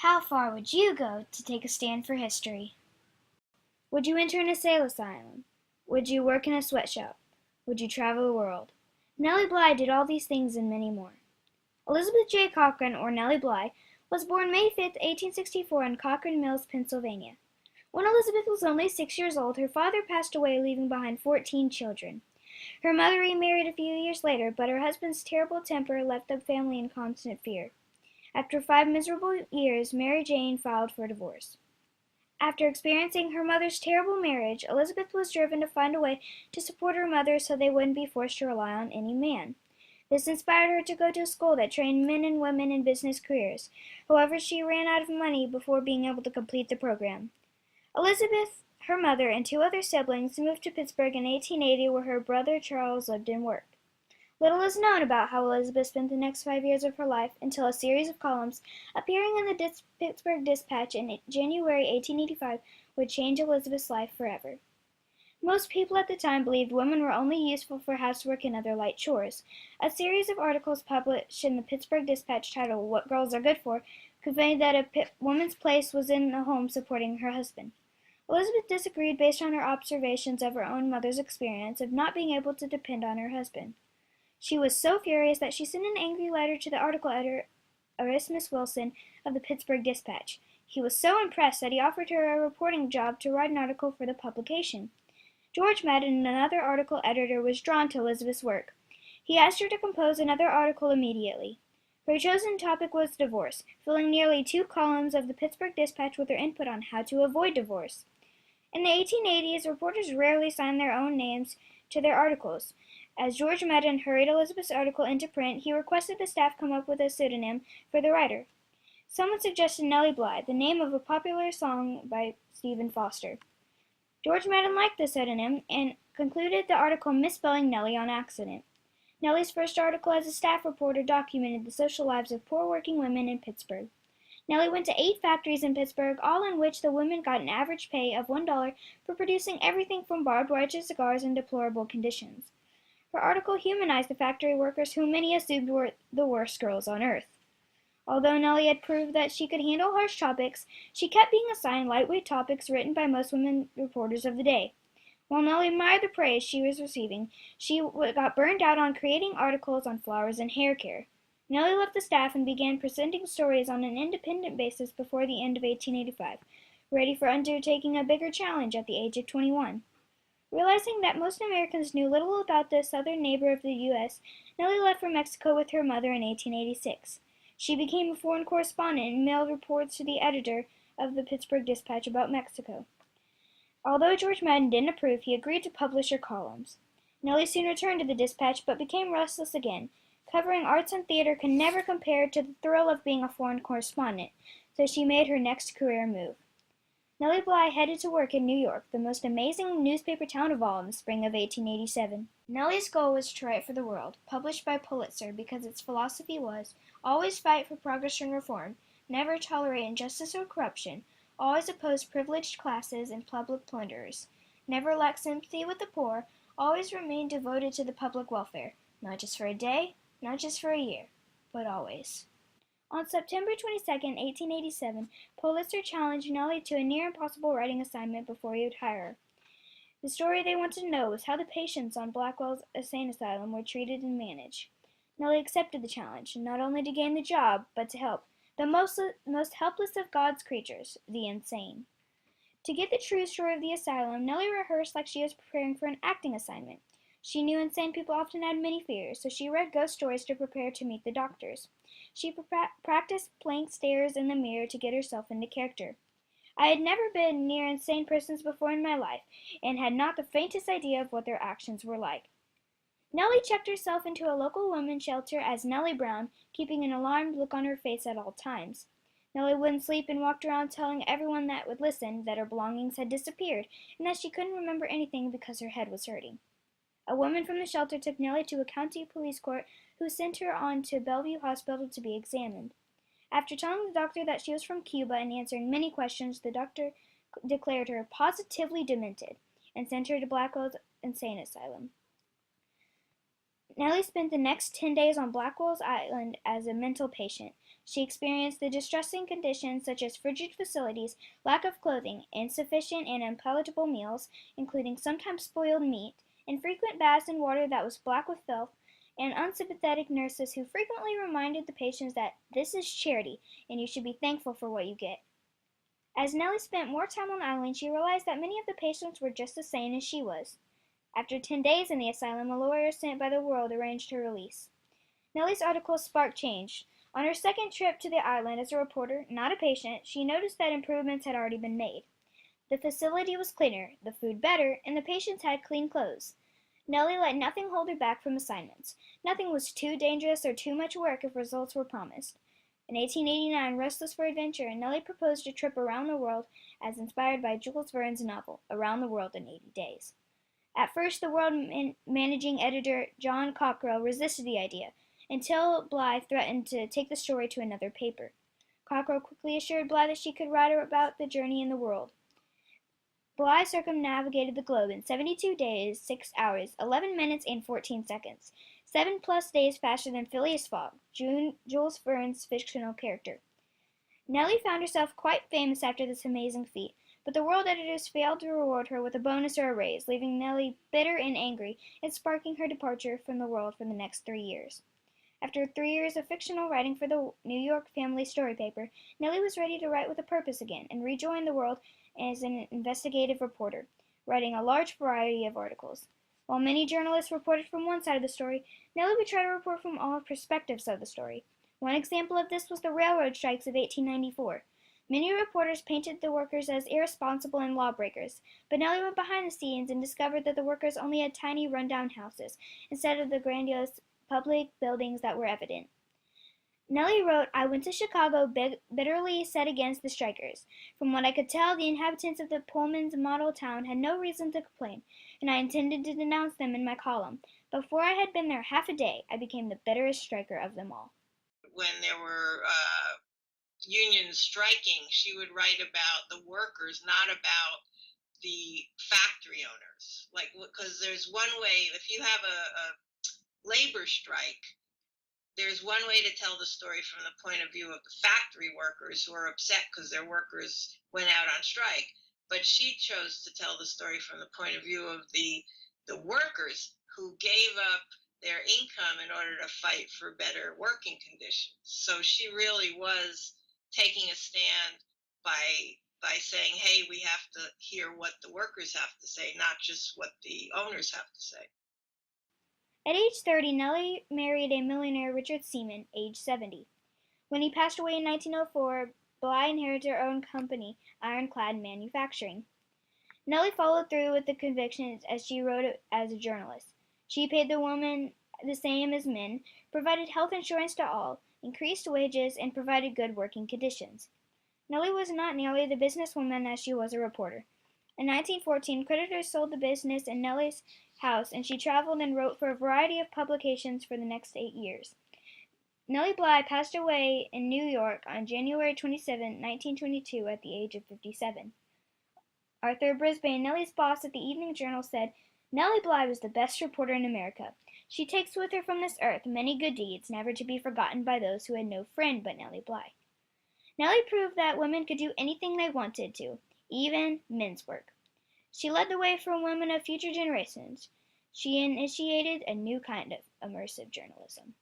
How far would you go to take a stand for history? Would you enter an insane asylum? Would you work in a sweatshop? Would you travel the world? Nellie Bly did all these things and many more. Elizabeth J. Cochran, or Nellie Bly, was born May 5, 1864 in Cochran Mills, Pennsylvania. When Elizabeth was only 6 years old, her father passed away, leaving behind 14 children. Her mother remarried a few years later, but her husband's terrible temper left the family in constant fear. After 5 miserable years, Mary Jane filed for divorce. After experiencing her mother's terrible marriage, Elizabeth was driven to find a way to support her mother so they wouldn't be forced to rely on any man. This inspired her to go to a school that trained men and women in business careers. However, she ran out of money before being able to complete the program. Elizabeth, her mother, and 2 other siblings moved to Pittsburgh in 1880, where her brother Charles lived and worked. Little is known about how Elizabeth spent the next 5 years of her life until a series of columns appearing in the Pittsburgh Dispatch in January 1885 would change Elizabeth's life forever. Most people at the time believed women were only useful for housework and other light chores. A series of articles published in the Pittsburgh Dispatch titled "What Girls Are Good For" conveyed that a woman's place was in the home supporting her husband. Elizabeth disagreed based on her observations of her own mother's experience of not being able to depend on her husband. She was so furious that she sent an angry letter to the article editor, Erasmus Wilson, of the Pittsburgh Dispatch. He was so impressed that he offered her a reporting job to write an article for the publication. George Madden, another article editor, was drawn to Elizabeth's work. He asked her to compose another article immediately. Her chosen topic was divorce, filling nearly 2 columns of the Pittsburgh Dispatch with her input on how to avoid divorce. In the 1880s, reporters rarely signed their own names to their articles. As George Madden hurried Elizabeth's article into print, he requested the staff come up with a pseudonym for the writer. Someone suggested Nellie Bly, the name of a popular song by Stephen Foster. George Madden liked the pseudonym and concluded the article misspelling Nellie on accident. Nellie's first article as a staff reporter documented the social lives of poor working women in Pittsburgh. Nellie went to 8 factories in Pittsburgh, all in which the women got an average pay of $1 for producing everything from barbed wire to cigars in deplorable conditions. Her article humanized the factory workers whom many assumed were the worst girls on earth. Although Nellie had proved that she could handle harsh topics, she kept being assigned lightweight topics written by most women reporters of the day. While Nellie admired the praise she was receiving, she got burned out on creating articles on flowers and hair care. Nellie left the staff and began presenting stories on an independent basis before the end of 1885, ready for undertaking a bigger challenge at the age of 21. Realizing that most Americans knew little about the southern neighbor of the U.S., Nellie left for Mexico with her mother in 1886. She became a foreign correspondent and mailed reports to the editor of the Pittsburgh Dispatch about Mexico. Although George Madden didn't approve, he agreed to publish her columns. Nellie soon returned to the Dispatch, but became restless again. Covering arts and theater could never compare to the thrill of being a foreign correspondent, so she made her next career move. Nellie Bly headed to work in New York, the most amazing newspaper town of all, in the spring of 1887. Nellie's goal was to write for the World, published by Pulitzer, because its philosophy was, always fight for progress and reform, never tolerate injustice or corruption, always oppose privileged classes and public plunderers, never lack sympathy with the poor, always remain devoted to the public welfare, not just for a day, not just for a year, but always. On September 22, 1887, Pulitzer challenged Nellie to a near-impossible writing assignment before he would hire her. The story they wanted to know was how the patients on Blackwell's insane asylum were treated and managed. Nellie accepted the challenge, not only to gain the job, but to help the most helpless of God's creatures, the insane. To get the true story of the asylum, Nellie rehearsed like she was preparing for an acting assignment. She knew insane people often had many fears, so she read ghost stories to prepare to meet the doctors. She practiced blank stares in the mirror to get herself into character. I had never been near insane persons before in my life, and had not the faintest idea of what their actions were like. Nellie checked herself into a local women's shelter as Nellie Brown, keeping an alarmed look on her face at all times. Nellie wouldn't sleep and walked around telling everyone that would listen that her belongings had disappeared, and that she couldn't remember anything because her head was hurting. A woman from the shelter took Nellie to a county police court, who sent her on to Bellevue Hospital to be examined. After telling the doctor that she was from Cuba and answering many questions, the doctor declared her positively demented and sent her to Blackwell's insane asylum. Nellie spent the next 10 days on Blackwell's Island as a mental patient. She experienced the distressing conditions such as frigid facilities, lack of clothing, insufficient and unpalatable meals, including sometimes spoiled meat, infrequent baths in water that was black with filth, and unsympathetic nurses who frequently reminded the patients that this is charity and you should be thankful for what you get. As Nellie spent more time on the island, she realized that many of the patients were just as sane as she was. After 10 days in the asylum, a lawyer sent by the World arranged her release. Nellie's article sparked change. On her second trip to the island as a reporter, not a patient, she noticed that improvements had already been made. The facility was cleaner, the food better, and the patients had clean clothes. Nellie let nothing hold her back from assignments. Nothing was too dangerous or too much work if results were promised. In 1889, restless for adventure, Nellie proposed a trip around the world as inspired by Jules Verne's novel, Around the World in 80 Days. At first, the World managing editor John Cockrell resisted the idea, until Bly threatened to take the story to another paper. Cockrell quickly assured Bly that she could write about the journey in the world. Bly circumnavigated the globe in 72 days, 6 hours, 11 minutes, and 14 seconds. 7+ days faster than Phileas Fogg, Jules Verne's fictional character. Nellie found herself quite famous after this amazing feat, but the World editors failed to reward her with a bonus or a raise, leaving Nellie bitter and angry and sparking her departure from the World for the next 3 years. After 3 years of fictional writing for the New York Family Story paper, Nellie was ready to write with a purpose again and rejoin the World as an investigative reporter, writing a large variety of articles. While many journalists reported from one side of the story, Nellie would try to report from all perspectives of the story. One example of this was the railroad strikes of 1894. Many reporters painted the workers as irresponsible and lawbreakers, but Nellie went behind the scenes and discovered that the workers only had tiny rundown houses, instead of the grandiose public buildings that were evident. Nellie wrote, I went to Chicago bitterly set against the strikers. From what I could tell, the inhabitants of the Pullman's model town had no reason to complain, and I intended to denounce them in my column. Before I had been there half a day, I became the bitterest striker of them all. When there were unions striking, she would write about the workers, not about the factory owners. Like, because there's one way, if you have a labor strike, there's one way to tell the story from the point of view of the factory workers who are upset because their workers went out on strike. But she chose to tell the story from the point of view of the workers who gave up their income in order to fight for better working conditions. So she really was taking a stand by saying, hey, we have to hear what the workers have to say, not just what the owners have to say. At age 30, Nellie married a millionaire, Richard Seaman, age 70. When he passed away in 1904, Bly inherited her own company, Ironclad Manufacturing. Nellie followed through with the convictions as she wrote as a journalist. She paid the women the same as men, provided health insurance to all, increased wages, and provided good working conditions. Nellie was not nearly the businesswoman as she was a reporter. In 1914, creditors sold the business in Nellie's house, and she traveled and wrote for a variety of publications for the next 8 years. Nellie Bly passed away in New York on January 27, 1922, at the age of 57. Arthur Brisbane, Nellie's boss at the Evening Journal, said, Nellie Bly was the best reporter in America. She takes with her from this earth many good deeds, never to be forgotten by those who had no friend but Nellie Bly. Nellie proved that women could do anything they wanted to, even men's work. She led the way for women of future generations. She initiated a new kind of immersive journalism.